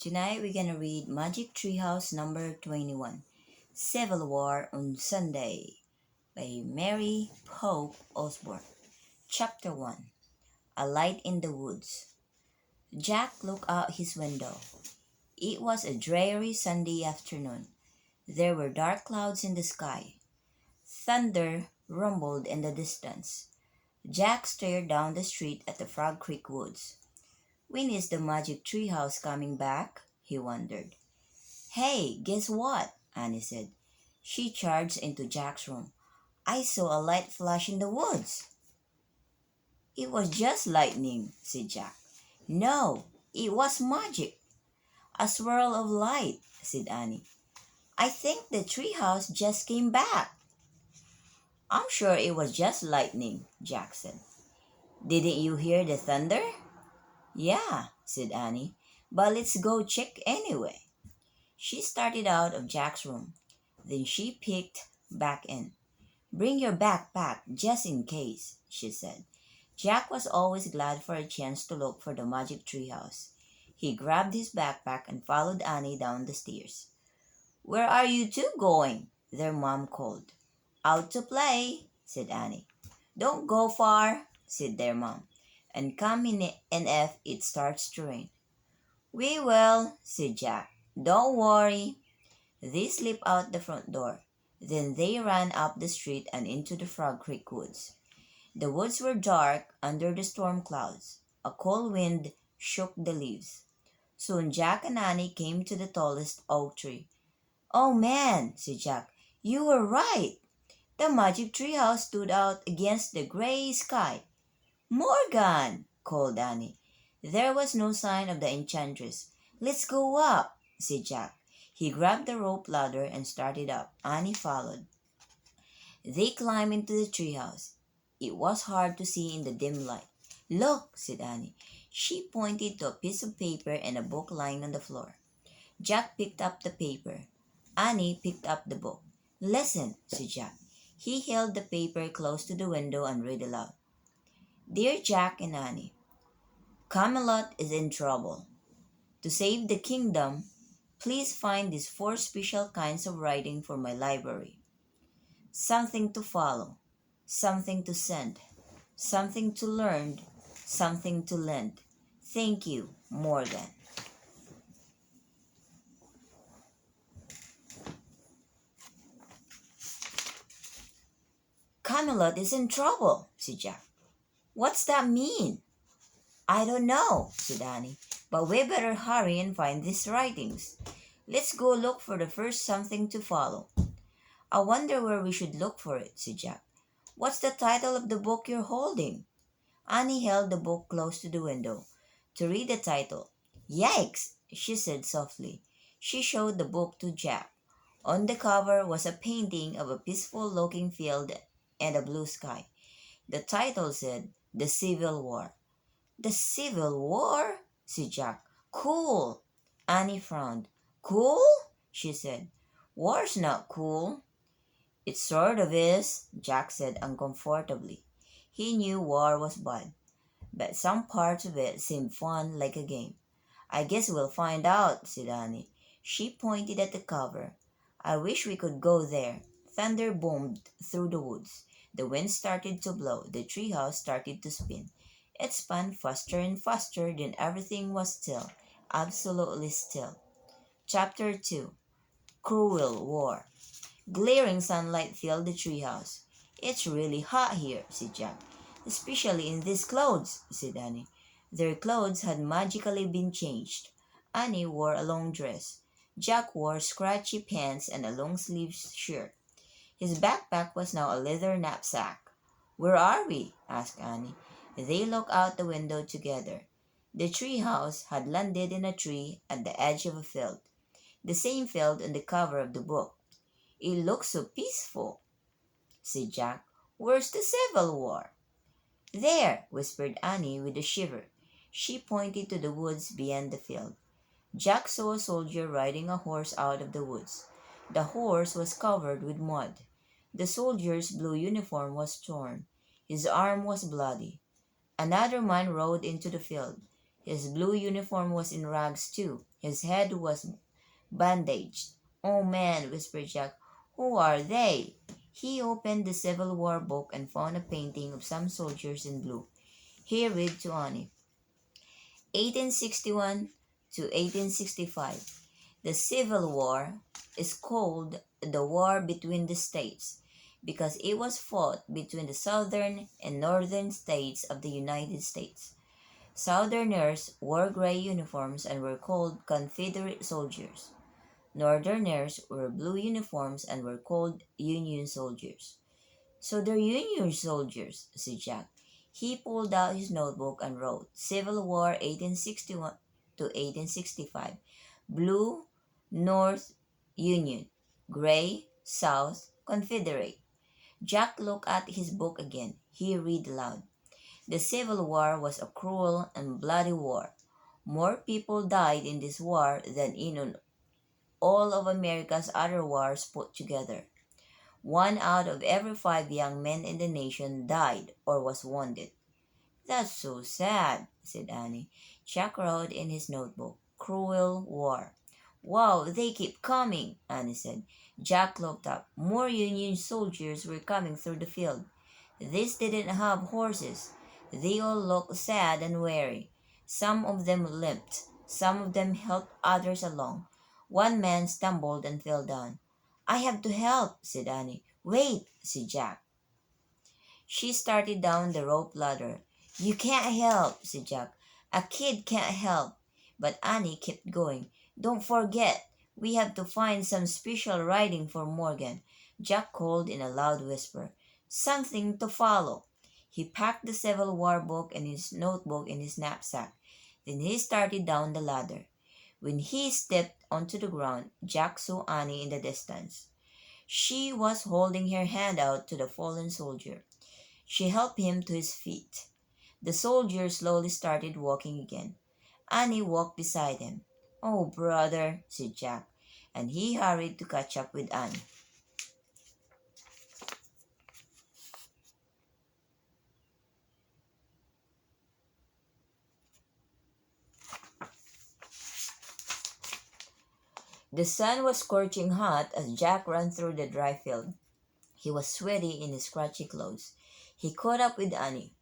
Tonight we're gonna read Magic Treehouse number 21, Civil War on Sunday by Mary Pope Osborne. Chapter 1, A Light in the Woods. Jack looked out his window. It was a dreary Sunday afternoon. There were dark clouds in the sky. Thunder rumbled in the distance. Jack stared down the street at the Frog Creek woods. When is the magic treehouse coming back? He wondered. Hey, guess what? Annie said. She charged into Jack's room. I saw a light flash in the woods. It was just lightning, said Jack. No, it was magic. A swirl of light, said Annie. I think the treehouse just came back. I'm sure it was just lightning, Jack said. Didn't you hear the thunder? Yeah, said Annie, but let's go check anyway. She started out of Jack's room. Then she peeked back in. Bring your backpack just in case, she said. Jack was always glad for a chance to look for the magic treehouse. He grabbed his backpack and followed Annie down the stairs. Where are you two going? Their mom called. Out to play, said Annie. Don't go far, said their mom, and come in if it starts to rain. We will, said Jack. Don't worry. They slipped out the front door. Then they ran up the street and into the Frog Creek woods. The woods were dark under the storm clouds. A cold wind shook the leaves. Soon Jack and Annie came to the tallest oak tree. Oh man, said Jack, you were right. The magic treehouse stood out against the gray sky. Morgan, called Annie. There was no sign of the enchantress. Let's go up, said Jack. He grabbed the rope ladder and started up. Annie followed. They climbed into the treehouse. It was hard to see in the dim light. Look, said Annie. She pointed to a piece of paper and a book lying on the floor. Jack picked up the paper. Annie picked up the book. Listen, said Jack. He held the paper close to the window and read aloud. Dear Jack and Annie, Camelot is in trouble. To save the kingdom, please find these 4 special kinds of writing for my library. Something to follow, something to send, something to learn, something to lend. Thank you, Morgan. Camelot is in trouble, said Jack. What's that mean? I don't know, said Annie, but we better hurry and find these writings. Let's go look for the first something to follow. I wonder where we should look for it, said Jack. What's the title of the book you're holding? Annie held the book close to the window to read the title. Yikes, she said softly. She showed the book to Jack. On the cover was a painting of a peaceful-looking field and a blue sky. The title said, The Civil War. The Civil War? said Jack. Cool. Annie frowned. Cool? she said. War's not cool. It sort of is, Jack said uncomfortably. He knew war was bad, but some parts of it seemed fun, like a game. I guess we'll find out, said Annie. She pointed at the cover. I wish we could go there. Thunder boomed through the woods. The wind started to blow. The treehouse started to spin. It spun faster and faster, then everything was still, absolutely still. Chapter 2, Cruel War. Glaring sunlight filled the treehouse. It's really hot here, said Jack. Especially in these clothes, said Annie. Their clothes had magically been changed. Annie wore a long dress. Jack wore scratchy pants and a long-sleeved shirt. His backpack was now a leather knapsack. Where are we? asked Annie. They looked out the window together. The treehouse had landed in a tree at the edge of a field, the same field on the cover of the book. It looks so peaceful, said Jack. Where's the Civil War? There, whispered Annie with a shiver. She pointed to the woods beyond the field. Jack saw a soldier riding a horse out of the woods. The horse was covered with mud. The soldier's blue uniform was torn. His arm was bloody. Another man rode into the field. His blue uniform was in rags too. His head was bandaged. "Oh man," whispered Jack, "who are they?" He opened the Civil War book and found a painting of some soldiers in blue. He read to Annie. 1861 to 1865. The Civil War is called the War between the States because it was fought between the southern and northern states of the United States. Southerners wore gray uniforms and were called Confederate soldiers. Northerners wore blue uniforms and were called Union soldiers. "So they're Union soldiers," said Jack. He pulled out his notebook and wrote Civil War 1861 to 1865. Blue, North, Union. Gray, South, Confederate. Jack looked at his book again. He read aloud. The Civil War was a cruel and bloody war. More people died in this war than in all of America's other wars put together. 1 out of every 5 young men in the nation died or was wounded. "That's so sad," said Annie. Jack wrote in his notebook, "Cruel war." "Wow, they keep coming," Annie said. Jack looked up. More Union soldiers were coming through the field. These didn't have horses. They all looked sad and weary. Some of them limped. Some of them helped others along. One man stumbled and fell down. "I have to help," said Annie. "Wait," said Jack. She started down the rope ladder. "You can't help," said Jack. "A kid can't help." But Annie kept going. "Don't forget, we have to find some special writing for Morgan," Jack called in a loud whisper. "Something to follow." He packed the Civil War book and his notebook in his knapsack. Then he started down the ladder. When he stepped onto the ground, Jack saw Annie in the distance. She was holding her hand out to the fallen soldier. She helped him to his feet. The soldier slowly started walking again. Annie walked beside him. "Oh, brother," said Jack, and he hurried to catch up with Annie. The sun was scorching hot as Jack ran through the dry field. He was sweaty in his scratchy clothes. He caught up with Annie.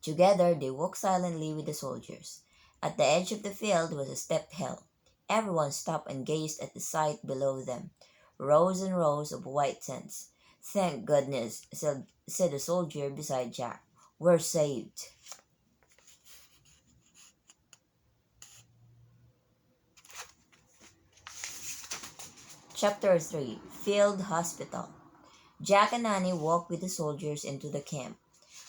Together they walked silently with the soldiers. At the edge of the field was a steep hill. Everyone stopped and gazed at the sight below them. Rows and rows of white tents. "Thank goodness," said the soldier beside Jack. "We're saved." Chapter 3. Field Hospital. Jack and Annie walked with the soldiers into the camp.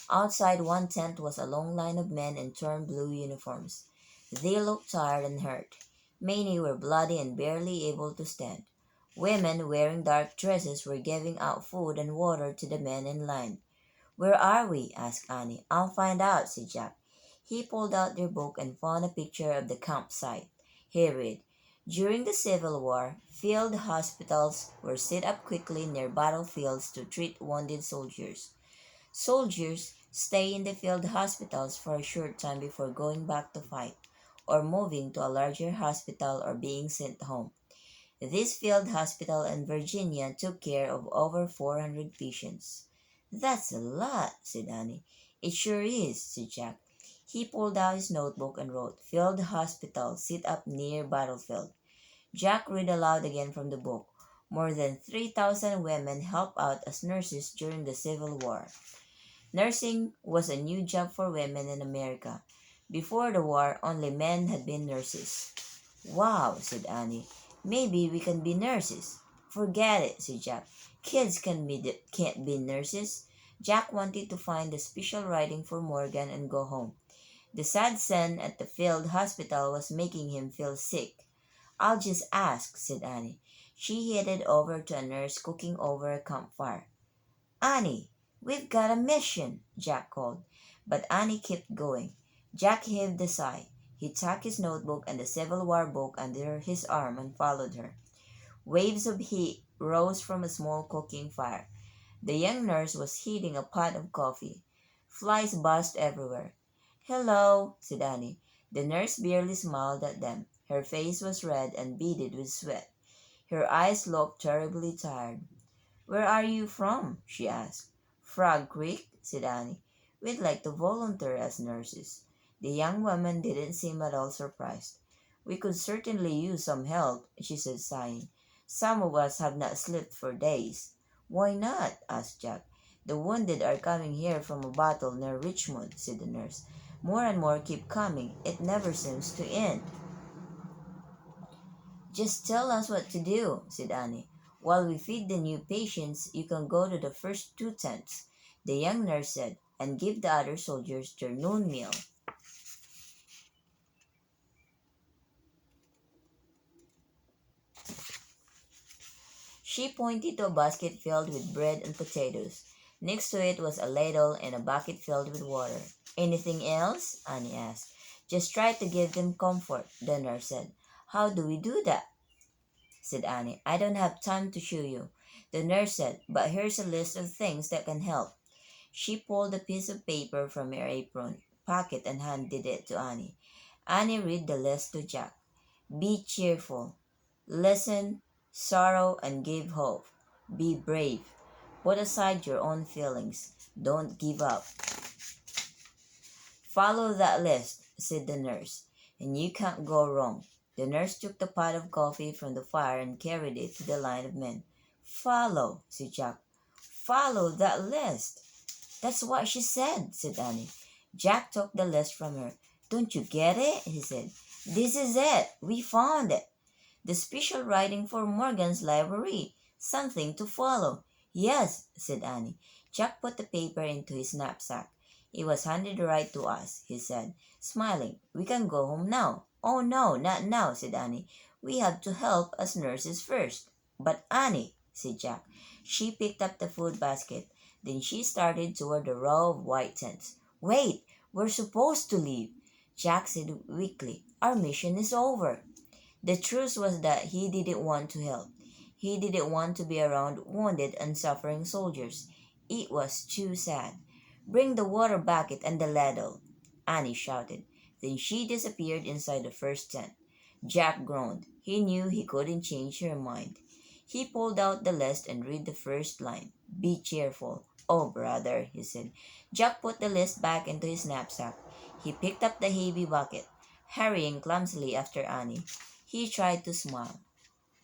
Outside one tent was a long line of men in torn blue uniforms. They looked tired and hurt. Many were bloody and barely able to stand. Women wearing dark dresses were giving out food and water to the men in line. "Where are we?" asked Annie. "I'll find out," said Jack. He pulled out their book and found a picture of the campsite. He read, "During the Civil War, field hospitals were set up quickly near battlefields to treat wounded soldiers. Soldiers stay in the field hospitals for a short time before going back to fight, or moving to a larger hospital or being sent home. This field hospital in Virginia took care of over 400 patients." "That's a lot," said Annie. "It sure is," said Jack. He pulled out his notebook and wrote, "Field hospital set up near battlefield." Jack read aloud again from the book. More than 3,000 women helped out as nurses during the Civil War. Nursing was a new job for women in America. Before the war, only men had been nurses. "Wow," said Annie. "Maybe we can be nurses." "Forget it," said Jack. "Kids can't be nurses." Jack wanted to find the special writing for Morgan and go home. The sad sun at the field hospital was making him feel sick. "I'll just ask," said Annie. She headed over to a nurse cooking over a campfire. "Annie, we've got a mission," Jack called. But Annie kept going. Jack heaved a sigh. He tucked his notebook and the Civil War book under his arm and followed her. Waves of heat rose from a small cooking fire. The young nurse was heating a pot of coffee. Flies buzzed everywhere. "Hello," said Annie. The nurse barely smiled at them. Her face was red and beaded with sweat. Her eyes looked terribly tired. "Where are you from?" she asked. "Frog Creek," said Annie. "We'd like to volunteer as nurses." The young woman didn't seem at all surprised. "We could certainly use some help," she said, sighing. "Some of us have not slept for days." "Why not?" asked Jack. "The wounded are coming here from a battle near Richmond," said the nurse. "More and more keep coming. It never seems to end." "Just tell us what to do," said Annie. "While we feed the new patients, you can go to the first two tents," the young nurse said, "and give the other soldiers their noon meal." She pointed to a basket filled with bread and potatoes. Next to it was a ladle and a bucket filled with water. "Anything else?" Annie asked. "Just try to give them comfort," the nurse said. "How do we do that?" said Annie. "I don't have time to show you," the nurse said, "but here's a list of things that can help." She pulled a piece of paper from her apron pocket and handed it to Annie. Annie read the list to Jack. "Be cheerful. Listen, sorrow, and give hope. Be brave. Put aside your own feelings. Don't give up. Follow that list," said the nurse, "and you can't go wrong." The nurse took the pot of coffee from the fire and carried it to the line of men. "Follow," said Jack. "Follow that list." "That's what she said Annie. Jack took the list from her. "Don't you get it?" he said. "This is it. We found it. The special writing for Morgan's library. Something to follow." "Yes," said Annie. Jack put the paper into his knapsack. "It was handed right to us," he said, smiling. "We can go home now." "Oh, no, not now," said Annie. "We have to help as nurses first." "But Annie," said Jack. She picked up the food basket. Then she started toward the row of white tents. "Wait, we're supposed to leave," Jack said weakly. "Our mission is over." The truth was that he didn't want to help. He didn't want to be around wounded and suffering soldiers. It was too sad. "Bring the water bucket and the ladle," Annie shouted. Then she disappeared inside the first tent. Jack groaned. He knew he couldn't change her mind. He pulled out the list and read the first line. "Be cheerful." "Oh, brother," he said. Jack put the list back into his knapsack. He picked up the heavy bucket, hurrying clumsily after Annie. He tried to smile.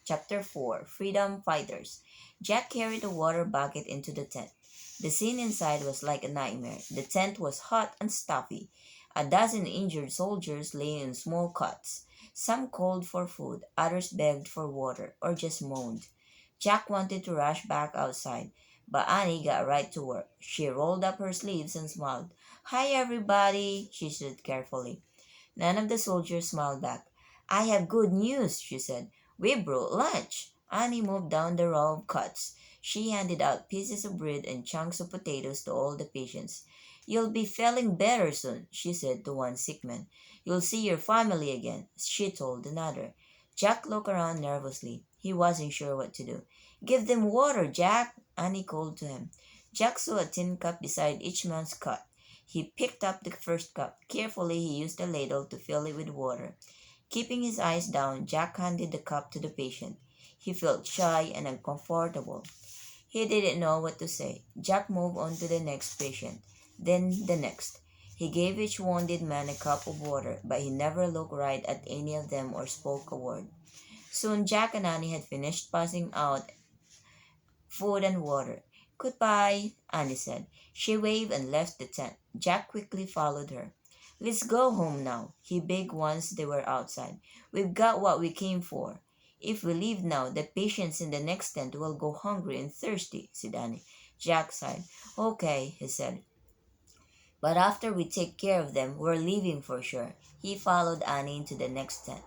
Chapter 4 Freedom Fighters. Jack carried the water bucket into the tent. The scene inside was like a nightmare. The tent was hot and stuffy. A dozen injured soldiers lay in small cots. Some called for food, others begged for water, or just moaned. Jack wanted to rush back outside, but Annie got right to work. She rolled up her sleeves and smiled. "Hi, everybody," she said carefully. None of the soldiers smiled back. "I have good news," she said. "We brought lunch." Annie moved down the row of cots. She handed out pieces of bread and chunks of potatoes to all the patients. "You'll be feeling better soon," she said to one sick man. "You'll see your family again," she told another. Jack looked around nervously. He wasn't sure what to do. "Give them water, Jack," Annie called to him. Jack saw a tin cup beside each man's cot. He picked up the first cup. Carefully, he used a ladle to fill it with water. Keeping his eyes down, Jack handed the cup to the patient. He felt shy and uncomfortable. He didn't know what to say. Jack moved on to the next patient, then the next. He gave each wounded man a cup of water, but he never looked right at any of them or spoke a word. Soon Jack and Annie had finished passing out food and water. "Goodbye," Annie said. She waved and left the tent. Jack quickly followed her. "Let's go home now," he begged once they were outside. "We've got what we came for." "If we leave now, the patients in the next tent will go hungry and thirsty," said Annie. Jack sighed. "Okay," he said. "But after we take care of them, we're leaving for sure." He followed Annie into the next tent.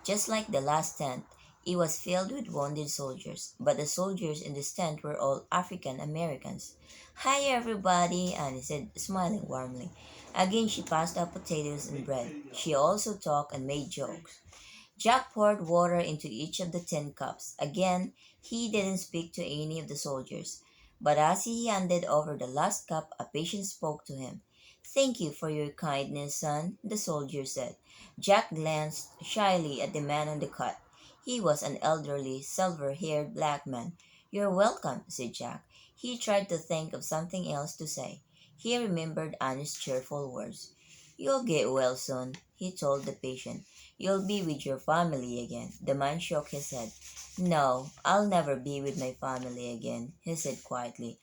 Just like the last tent, it was filled with wounded soldiers, but the soldiers in this tent were all African Americans. "Hi, everybody," Annie said, smiling warmly. Again, she passed out potatoes and bread. She also talked and made jokes. Jack poured water into each of the tin cups. Again, he didn't speak to any of the soldiers. But as he handed over the last cup, a patient spoke to him. Thank you for your kindness, son, the soldier said. Jack glanced shyly at the man on the cot. He was an elderly, silver-haired black man. You're welcome, said Jack. He tried to think of something else to say. He remembered Annie's cheerful words. You'll get well soon, he told the patient. You'll be with your family again. The man shook his head. No, I'll never be with my family again, he said quietly.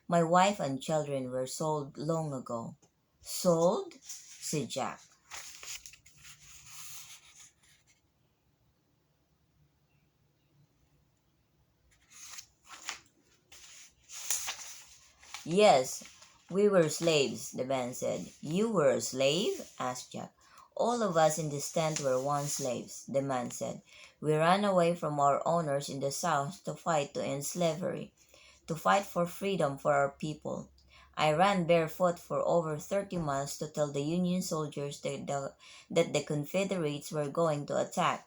My wife and children were sold long ago. Sold? Said Jack. Yes, we were slaves, the man said. You were a slave? Asked Jack. All of us in this tent were once slaves, the man said. We ran away from our owners in the South to fight to end slavery, to fight for freedom for our people. I ran barefoot for over 30 miles to tell the Union soldiers that the Confederates were going to attack.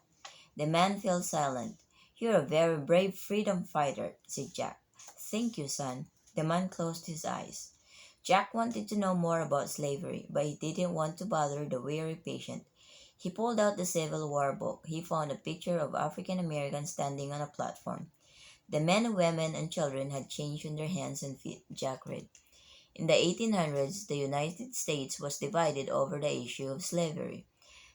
The man fell silent. You're a very brave freedom fighter, said Jack. Thank you, son. The man closed his eyes. Jack wanted to know more about slavery, but he didn't want to bother the weary patient. He pulled out the Civil War book. He found a picture of African Americans standing on a platform. The men, women, and children had chains on their hands and feet, Jack read. In the 1800s, the United States was divided over the issue of slavery.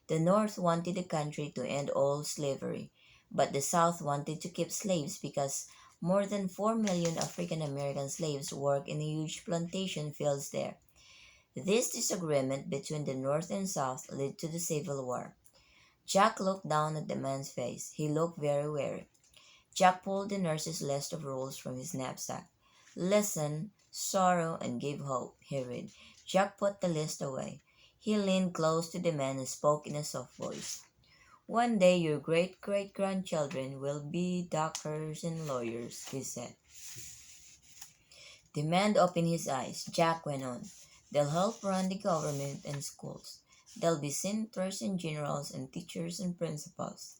The North wanted the country to end all slavery, but the South wanted to keep slaves because more than 4 million African American slaves worked in huge plantation fields there. This disagreement between the North and South led to the Civil War. Jack looked down at the man's face. He looked very weary. Jack pulled the nurse's list of rules from his knapsack. Listen, sorrow, and give hope, he read. Jack put the list away. He leaned close to the man and spoke in a soft voice. One day your great-great-grandchildren will be doctors and lawyers, he said. The man opened his eyes. Jack went on. They'll help run the government and schools. They'll be senators and generals and teachers and principals.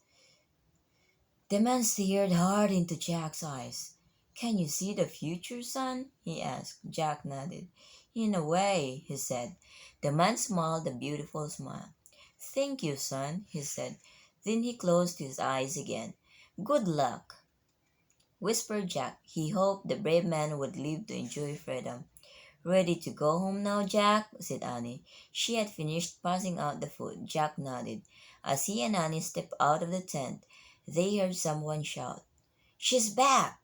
The man stared hard into Jack's eyes. Can you see the future, son? He asked. Jack nodded. In a way, he said. The man smiled a beautiful smile. Thank you, son, he said. Then he closed his eyes again. Good luck, whispered Jack. He hoped the brave man would live to enjoy freedom. Ready to go home now, Jack? Said Annie. She had finished passing out the food. Jack nodded. As he and Annie stepped out of the tent, they heard someone shout, She's back!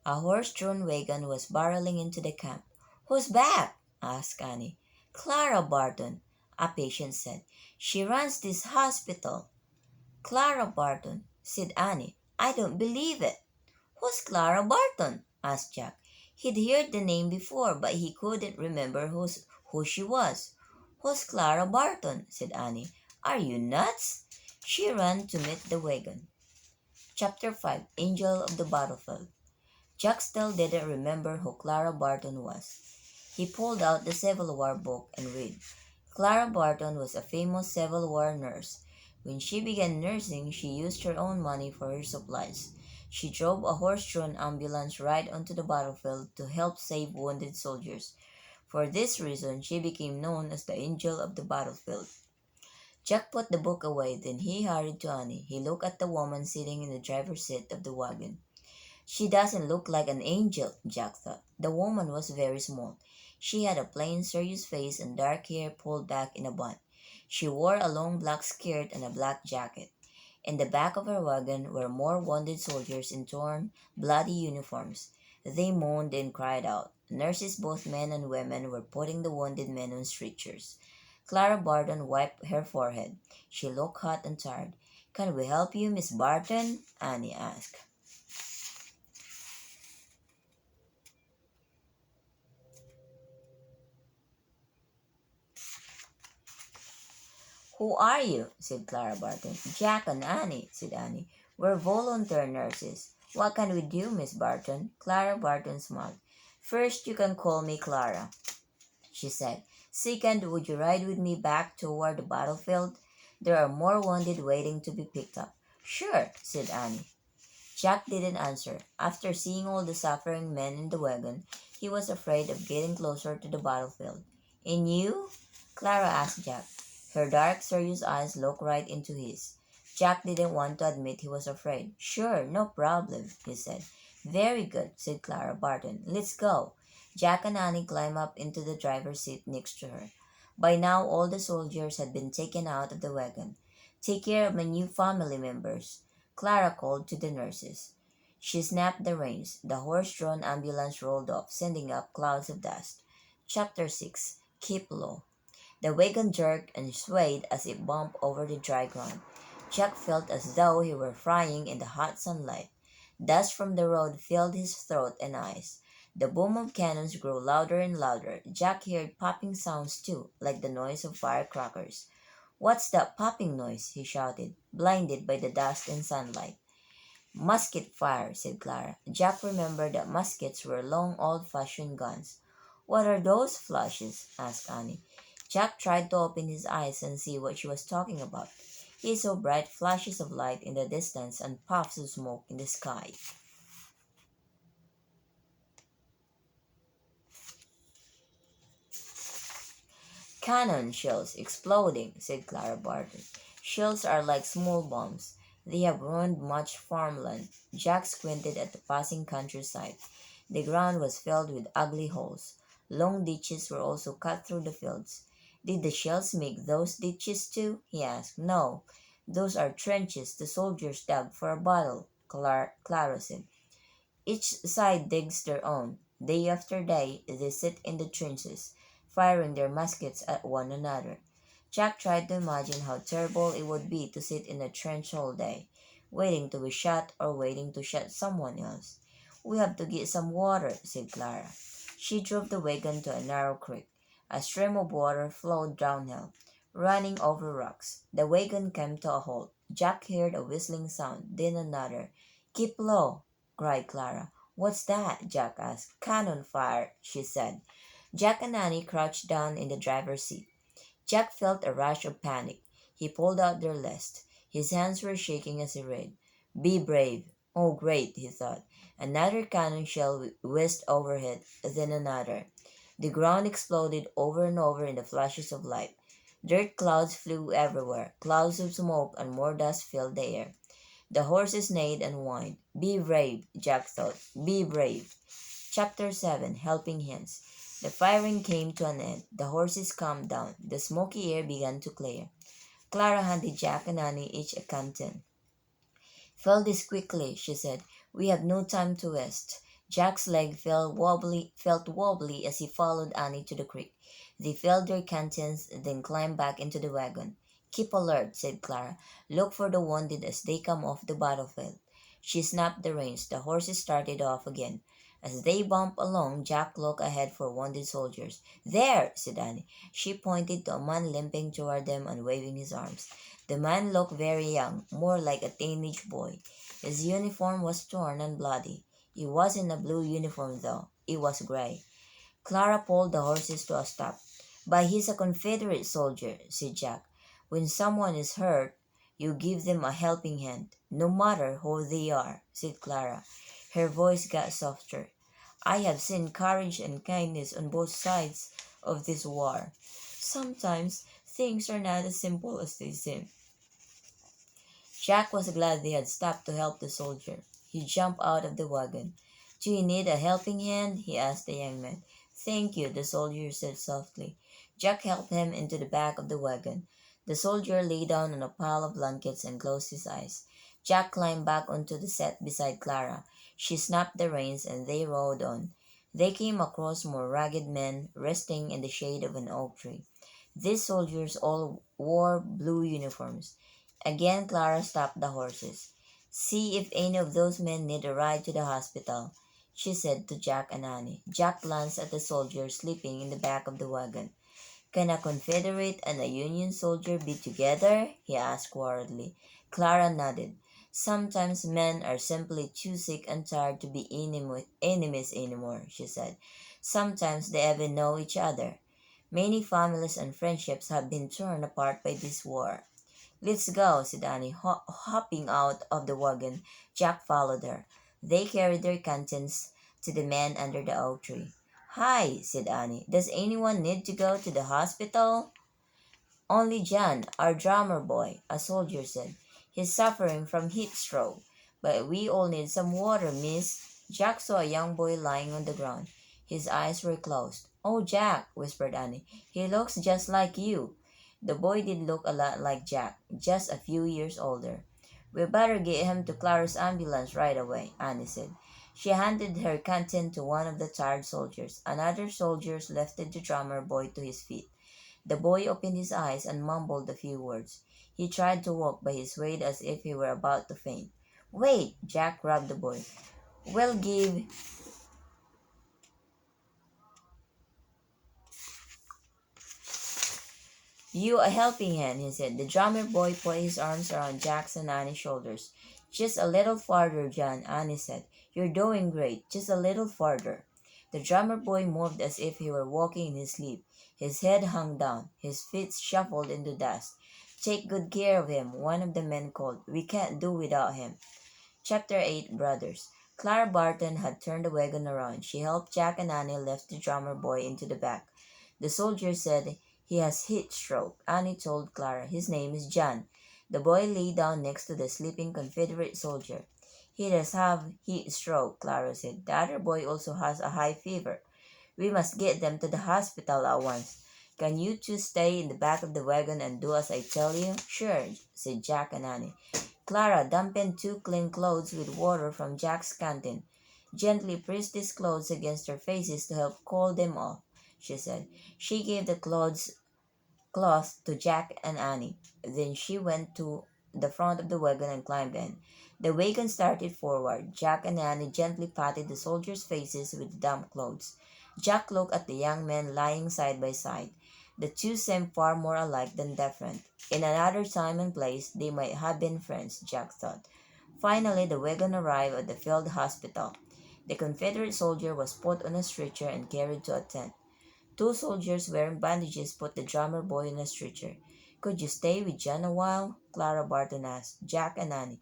A horse-drawn wagon was barreling into the camp. Who's back? Asked Annie. Clara Barton, a patient said. She runs this hospital. Clara Barton, said Annie. I don't believe it. Who's Clara Barton? Asked Jack. He'd heard the name before, but he couldn't remember who she was. Who's Clara Barton? Said Annie. Are you nuts? She ran to meet the wagon. Chapter 5 Angel of the Battlefield. Jack still didn't remember who Clara Barton was. He pulled out the Civil War book and read. Clara Barton was a famous Civil War nurse. When she began nursing, she used her own money for her supplies. She drove a horse-drawn ambulance right onto the battlefield to help save wounded soldiers. For this reason, she became known as the Angel of the Battlefield. Jack put the book away, then he hurried to Annie. He looked at the woman sitting in the driver's seat of the wagon. She doesn't look like an angel, Jack thought. The woman was very small. She had a plain, serious face and dark hair pulled back in a bun. She wore a long black skirt and a black jacket. In the back of her wagon were more wounded soldiers in torn, bloody uniforms. They moaned and cried out. Nurses, both men and women, were putting the wounded men on stretchers. Clara Barton wiped her forehead. She looked hot and tired. Can we help you, Miss Barton? Annie asked. Who are you? Said Clara Barton. Jack and Annie, said Annie. We're volunteer nurses. What can we do, Miss Barton? Clara Barton smiled. First, you can call me Clara, she said. Second, would you ride with me back toward the battlefield? There are more wounded waiting to be picked up. Sure, said Annie. Jack didn't answer. After seeing all the suffering men in the wagon, he was afraid of getting closer to the battlefield. In you? Clara asked Jack. Her dark, serious eyes looked right into his. Jack didn't want to admit he was afraid. Sure, no problem, he said. Very good, said Clara Barton. Let's go. Jack and Annie climbed up into the driver's seat next to her. By now, all the soldiers had been taken out of the wagon. Take care of my new family members, Clara called to the nurses. She snapped the reins. The horse-drawn ambulance rolled off, sending up clouds of dust. Chapter 6. Keep Low. The wagon jerked and swayed as it bumped over the dry ground. Jack felt as though he were frying in the hot sunlight. Dust from the road filled his throat and eyes. The boom of cannons grew louder and louder. Jack heard popping sounds too, like the noise of firecrackers. What's that popping noise? He shouted, blinded by the dust and sunlight. Musket fire, said Clara. Jack remembered that muskets were long, old-fashioned guns. What are those flashes? Asked Annie. Jack tried to open his eyes and see what she was talking about. He saw bright flashes of light in the distance and puffs of smoke in the sky. Cannon shells exploding, said Clara Barton. Shells are like small bombs. They have ruined much farmland. Jack squinted at the passing countryside. The ground was filled with ugly holes. Long ditches were also cut through the fields. Did the shells make those ditches too? He asked. No, those are trenches the soldiers dug for a battle, Clara said. Each side digs their own. Day after day they sit in the trenches, firing their muskets at one another. Jack tried to imagine how terrible it would be to sit in a trench all day, waiting to be shot or waiting to shot someone else. We have to get some water, said Clara. She drove the wagon to a narrow creek. A stream of water flowed downhill, running over rocks. The wagon came to a halt. Jack heard a whistling sound, then another. Keep low, cried Clara. What's that? Jack asked. Cannon fire, she said. Jack and Annie crouched down in the driver's seat. Jack felt a rush of panic. He pulled out their list. His hands were shaking as he read. Be brave. Oh, great, he thought. Another cannon shell whizzed overhead, then another. The ground exploded over and over in the flashes of light. Dirt clouds flew everywhere. Clouds of smoke and more dust filled the air. The horses neighed and whined. Be brave, Jack thought. Be brave. Chapter 7. Helping Hands. The firing came to an end. The horses calmed down. The smoky air began to clear. Clara handed Jack and Annie each a canteen. Fill this quickly, she said. We have no time to waste. Jack's leg felt wobbly as he followed Annie to the creek. They filled their canteens, then climbed back into the wagon. Keep alert, said Clara. Look for the wounded as they come off the battlefield. She snapped the reins. The horses started off again. As they bumped along, Jack looked ahead for wounded soldiers. There, said Annie. She pointed to a man limping toward them and waving his arms. The man looked very young, more like a teenage boy. His uniform was torn and bloody. It wasn't a blue uniform, though. It was gray. Clara pulled the horses to a stop. But he's a Confederate soldier, said Jack. When someone is hurt, you give them a helping hand, no matter who they are, said Clara. Her voice got softer. I have seen courage and kindness on both sides of this war. Sometimes things are not as simple as they seem. Jack was glad they had stopped to help the soldier. He jumped out of the wagon. Do you need a helping hand? He asked the young man. Thank you, the soldier said softly. Jack helped him into the back of the wagon. The soldier lay down on a pile of blankets and closed his eyes. Jack climbed back onto the set beside Clara. She snapped the reins and they rode on. They came across more ragged men resting in the shade of an oak tree. These soldiers all wore blue uniforms. Again Clara stopped the horses. See if any of those men need a ride to the hospital, she said to Jack and Annie. Jack glanced at the soldier sleeping in the back of the wagon. Can a Confederate and a Union soldier be together? He asked worriedly. Clara nodded. Sometimes men are simply too sick and tired to be enemies anymore, she said. Sometimes they even know each other. Many families and friendships have been torn apart by this war. Let's go, said Annie, hopping out of the wagon. Jack followed her. They carried their canteens to the man under the oak tree. Hi, said Annie. Does anyone need to go to the hospital? Only John, our drummer boy, a soldier said. He's suffering from heat stroke. But we all need some water, miss. Jack saw a young boy lying on the ground. His eyes were closed. Oh, Jack, whispered Annie. He looks just like you. The boy did look a lot like Jack, just a few years older. We better get him to Clara's ambulance right away, Annie said. She handed her canteen to one of the tired soldiers. Another soldier lifted the drummer boy to his feet. The boy opened his eyes and mumbled a few words. He tried to walk, but he swayed as if he were about to faint. Wait! Jack grabbed the boy. We'll give you a helping hand, he said. The drummer boy put his arms around Jack's and Annie's shoulders. Just a little farther, John, Annie said. You're doing great. Just a little farther. The drummer boy moved as if he were walking in his sleep. His head hung down. His feet shuffled into dust. Take good care of him, one of the men called. We can't do without him. Chapter 8 Brothers. Clara Barton had turned the wagon around. She helped Jack and Annie lift the drummer boy into the back. The soldier said, He has heat stroke. Annie told Clara, His name is John. The boy lay down next to the sleeping Confederate soldier. He does have heat stroke, Clara said. The other boy also has a high fever. We must get them to the hospital at once. Can you two stay in the back of the wagon and do as I tell you? Sure, said Jack and Annie. Clara dampened two clean clothes with water from Jack's canteen. Gently pressed these clothes against their faces to help cool them off, she said. She gave the cloth to Jack and Annie. Then she went to the front of the wagon and climbed in. The wagon started forward. Jack and Annie gently patted the soldiers' faces with the damp clothes. Jack looked at the young men lying side by side. The two seemed far more alike than different. In another time and place, they might have been friends, Jack thought. Finally, the wagon arrived at the field hospital. The Confederate soldier was put on a stretcher and carried to a tent. Two soldiers wearing bandages put the drummer boy in a stretcher. Could you stay with John a while? Clara Barton asked. Jack and Annie.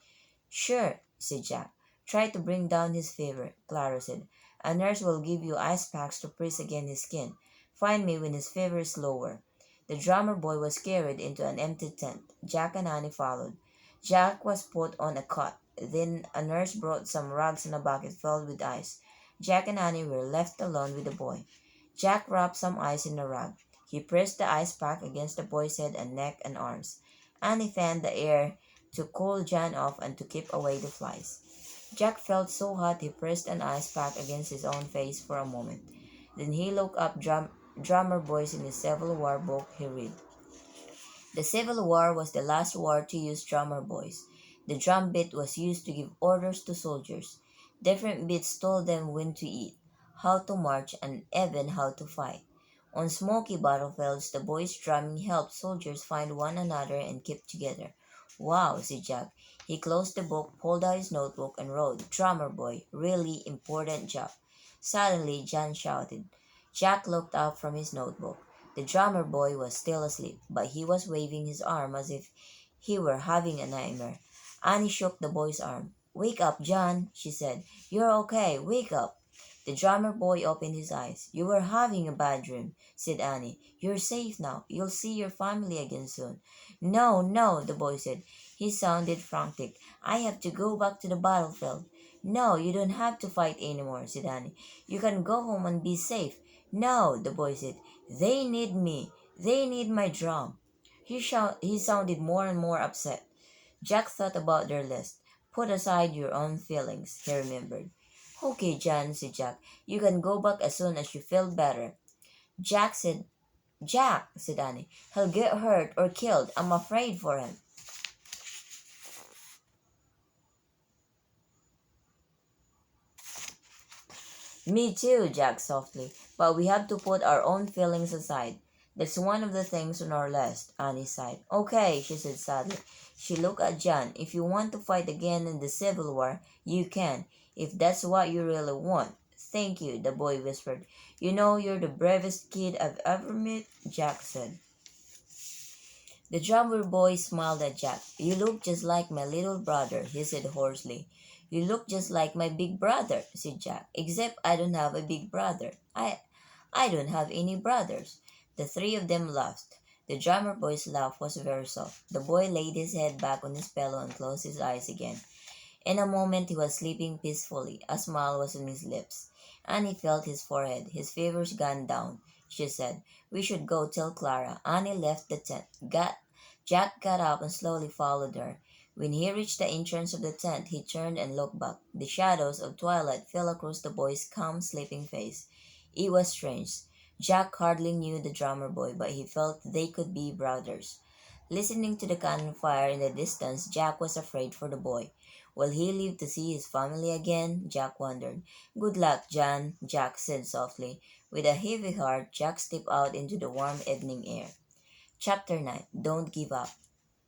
Sure, said Jack. Try to bring down his fever, Clara said. A nurse will give you ice packs to press against his skin. Find me when his fever is lower. The drummer boy was carried into an empty tent. Jack and Annie followed. Jack was put on a cot. Then a nurse brought some rugs and a bucket filled with ice. Jack and Annie were left alone with the boy. Jack wrapped some ice in a rug. He pressed the ice pack against the boy's head and neck and arms. Annie fanned the air to cool John off and to keep away the flies. Jack felt so hot he pressed an ice pack against his own face for a moment. Then he looked up drummer boys in his Civil War book he read. The Civil War was the last war to use drummer boys. The drum beat was used to give orders to soldiers. Different beats told them when to eat, how to march, and even how to fight. On smoky battlefields, the boys' drumming helped soldiers find one another and keep together. Wow, said Jack. He closed the book, pulled out his notebook, and wrote, Drummer boy, really important job. Suddenly, John shouted. Jack looked up from his notebook. The drummer boy was still asleep, but he was waving his arm as if he were having a nightmare. Annie shook the boy's arm. Wake up, John, she said. You're okay. Wake up. The drummer boy opened his eyes. You were having a bad dream, said Annie. You're safe now. You'll see your family again soon. No, no, the boy said. He sounded frantic. I have to go back to the battlefield. No, you don't have to fight anymore, said Annie. You can go home and be safe. No, the boy said. They need me. They need my drum. He sounded more and more upset. Jack thought about their list. Put aside your own feelings, he remembered. Okay, John, said Jack. You can go back as soon as you feel better. Jack said, Jack, said Annie. He'll get hurt or killed. I'm afraid for him. Me too, Jack softly. But we have to put our own feelings aside. That's one of the things on our list, Annie sighed. Okay, she said sadly. She looked at John. If you want to fight again in the Civil War, you can, if that's what you really want. Thank you, the boy whispered. You know you're the bravest kid I've ever met, Jack said. The drummer boy smiled at Jack. You look just like my little brother, he said hoarsely. You look just like my big brother, said Jack, except I don't have a big brother. I don't have any brothers." The three of them laughed. The drummer boy's laugh was very soft. The boy laid his head back on his pillow and closed his eyes again. In a moment he was sleeping peacefully. A smile was on his lips. Annie felt his forehead. His fever's gone down, she said. "We should go tell Clara." Annie left the tent. Jack got up and slowly followed her. When he reached the entrance of the tent, he turned and looked back. The shadows of twilight fell across the boy's calm, sleeping face. It was strange. Jack hardly knew the drummer boy, but he felt they could be brothers. Listening to the cannon fire in the distance, Jack was afraid for the boy. Will he live to see his family again? Jack wondered. "Good luck, John," Jack said softly. With a heavy heart, Jack stepped out into the warm evening air. Chapter 9. Don't Give Up.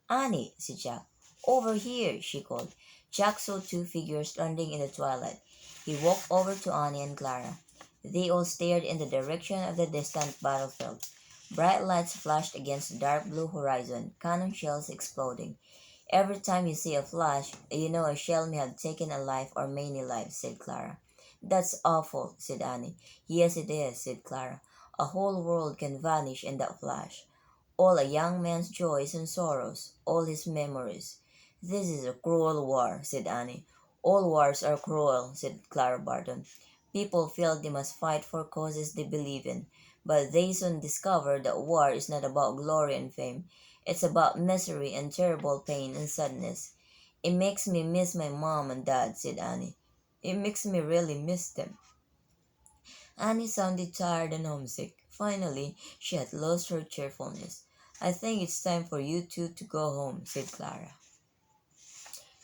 "Annie," said Jack. "Over here," she called. Jack saw two figures standing in the twilight. He walked over to Annie and Clara. They all stared in the direction of the distant battlefield. Bright lights flashed against the dark blue horizon, cannon shells exploding. "Every time you see a flash, you know a shell may have taken a life or many lives," said Clara. "That's awful," said Annie. "Yes, it is," said Clara. "A whole world can vanish in that flash. All a young man's joys and sorrows, all his memories." "This is a cruel war," said Annie. "All wars are cruel," said Clara Barton. "People feel they must fight for causes they believe in, but they soon discover that war is not about glory and fame. It's about misery and terrible pain and sadness." "It makes me miss my mom and dad," said Annie. "It makes me really miss them." Annie sounded tired and homesick. Finally, she had lost her cheerfulness. "I think it's time for you two to go home," said Clara.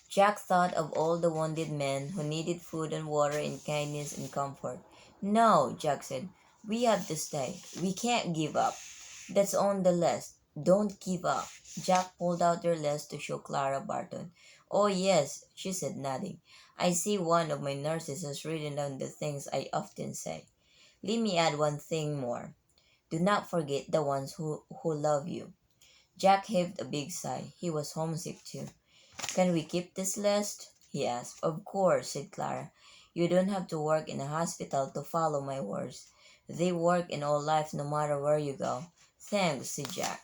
Jack thought of all the wounded men who needed food and water and kindness and comfort. "No," Jack said. "We have to stay. We can't give up. That's on the list. Don't give up." Jack pulled out their list to show Clara Barton. "Oh, yes," she said, nodding. "I see one of my nurses has written down the things I often say. Let me add one thing more. Do not forget the ones who love you." Jack heaved a big sigh. He was homesick too. "Can we keep this list?" he asked. "Of course," said Clara. "You don't have to work in a hospital to follow my words. They work in all life no matter where you go." "Thanks," said Jack.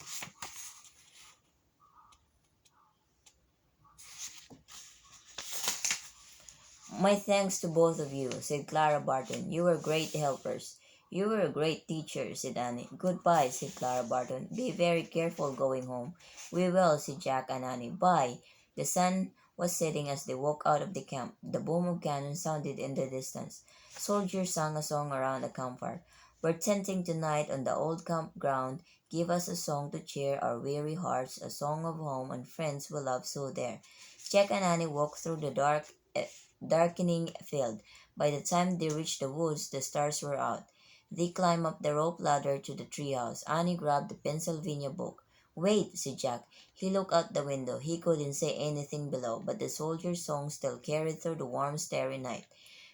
"My thanks to both of you," said Clara Barton. "You were great helpers." "You were a great teacher," said Annie. "Goodbye," said Clara Barton. "Be very careful going home." "We will," said Jack and Annie. "Bye." The sun was setting as they walked out of the camp. The boom of cannon sounded in the distance. Soldiers sang a song around the campfire. "We're tenting tonight on the old campground. Give us a song to cheer our weary hearts, a song of home and friends we love so there." Jack and Annie walked through the darkening field. By the time they reached the woods, the stars were out. They climbed up the rope ladder to the treehouse. Annie grabbed the Pennsylvania book. "Wait," said Jack. He looked out the window. He couldn't see anything below, but the soldier's song still carried through the warm, starry night.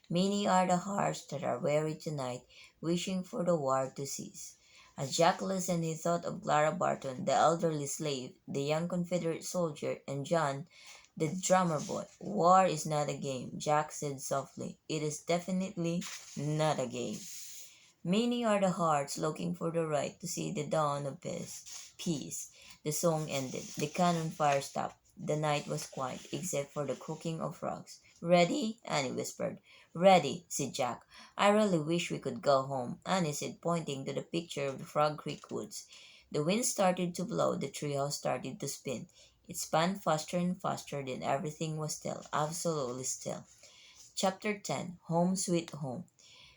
"Many are the hearts that are weary tonight, wishing for the war to cease." As Jack listened, he thought of Clara Barton, the elderly slave, the young Confederate soldier, and John, the drummer boy. "War is not a game," Jack said softly. "It is definitely not a game. Many are the hearts looking for the right to see the dawn of peace." Peace. The song ended. The cannon fire stopped. The night was quiet, except for the croaking of frogs. "Ready?" Annie whispered. "Ready," said Jack. "I really wish we could go home," Annie said, pointing to the picture of the Frog Creek woods. The wind started to blow. The treehouse started to spin. It spun faster and faster, then everything was still, absolutely still. Chapter 10. Home Sweet Home.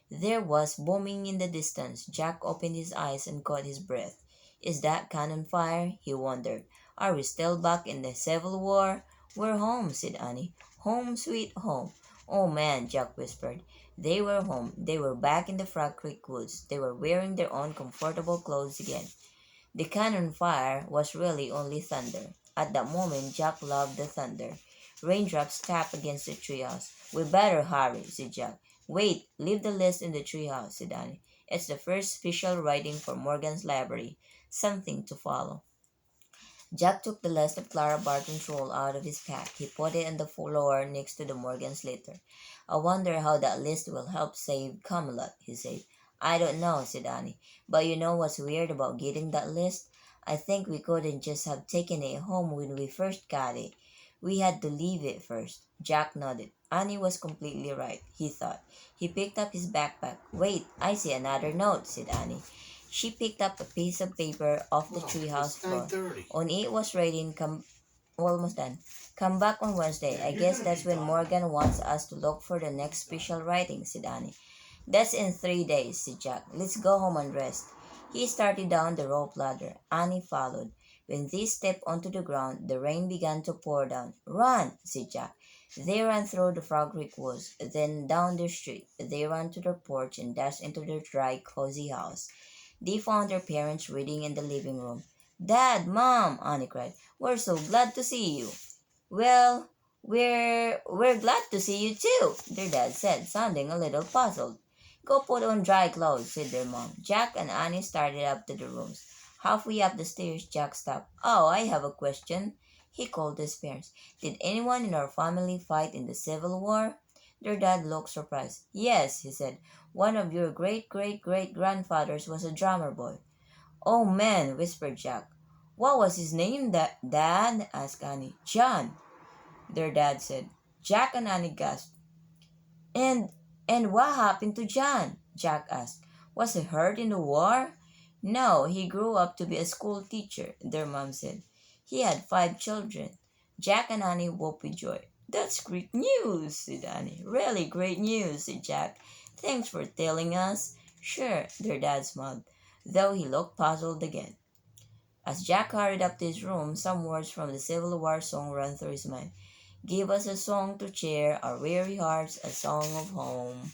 There was booming in the distance. Jack opened his eyes and caught his breath. "Is that cannon fire?" he wondered. "Are we still back in the Civil War?" "We're home," said Annie. "Home, sweet home." "Oh man," Jack whispered. They were home. They were back in the Frog Creek woods. They were wearing their own comfortable clothes again. The cannon fire was really only thunder. At that moment Jack loved the thunder. Raindrops tapped against the treehouse. "We better hurry," said Jack. "Wait, leave the list in the treehouse," said Annie. "It's the first special writing for Morgan's library. Something to follow." Jack took the list of Clara Barton's roll out of his pack. He put it on the floor next to the Morgan's letter. "I wonder how that list will help save Camelot," he said. I don't know, said Annie. But you know what's weird about getting that list? I think we couldn't just have taken it home when we first got it. We had to leave it first. Jack nodded. Annie was completely right, he thought. He picked up his backpack. Wait, I see another note, said Annie. She picked up a piece of paper off the treehouse floor. 9:30. On it was written, come, almost done. Come back on Wednesday. I guess that's when Morgan wants us to look for the next special writing, said Annie. That's in 3 days, said Jack. Let's go home and rest. He started down the rope ladder. Annie followed. When they stepped onto the ground, the rain began to pour down. Run, said Jack. They ran through the Frog Creek woods, then down the street. They ran to their porch and dashed into their dry, cozy house. They found their parents reading in the living room. Dad, Mom, Annie cried. We're so glad to see you. Well, we're glad to see you too, their dad said, sounding a little puzzled. Go put on dry clothes, said their mom. Jack and Annie started up to the rooms. Halfway up the stairs, Jack stopped. Oh, I have a question. He called his parents. Did anyone in our family fight in the Civil War? Their dad looked surprised. Yes, he said. One of your great great great grandfathers was a drummer boy. Oh man, whispered Jack. What was his name, Dad? Asked Annie. John, their dad said. Jack and Annie gasped. And and what happened to John? Jack asked. Was he hurt in the war? No, he grew up to be a school teacher, their mom said. He had 5 children. Jack and Annie woke with joy. That's great news, said Annie. Really great news, said Jack. Thanks for telling us. Sure, their dad smiled, though he looked puzzled again. As Jack hurried up to his room, some words from the Civil War song ran through his mind. Give us a song to cheer our weary hearts, a song of home.